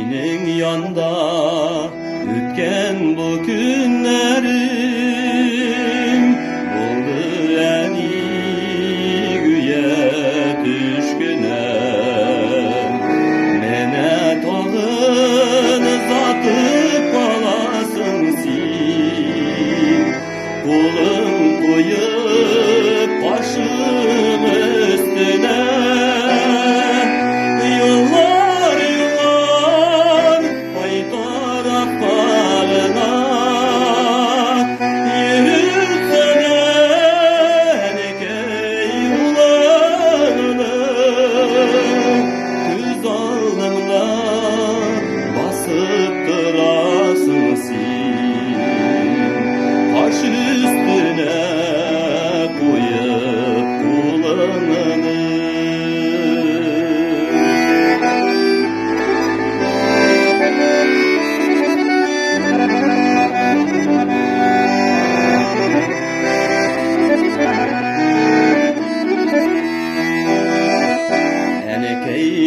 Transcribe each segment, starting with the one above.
senin yanda ötken bu günlerim oldu en iyi güye düşkünem. Mene tağın zatıp kalasın sin, kulun koyup başım üstüne.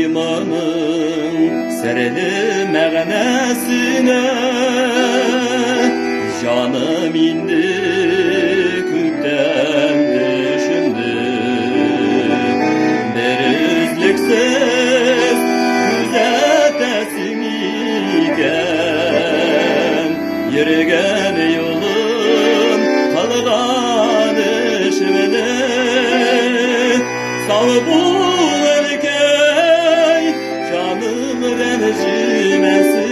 İmanın serili məğnesine canım indi küpten düşündü. Bir üzlüksüz güzetesin iken, yürügen yolun kalgan işmini sağ bul rencümesin.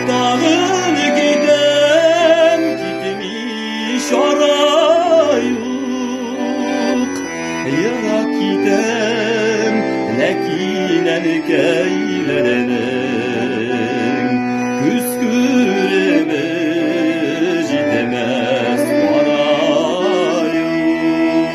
Dağın giden gitmiş arayuk, yarak giden lekinen geylere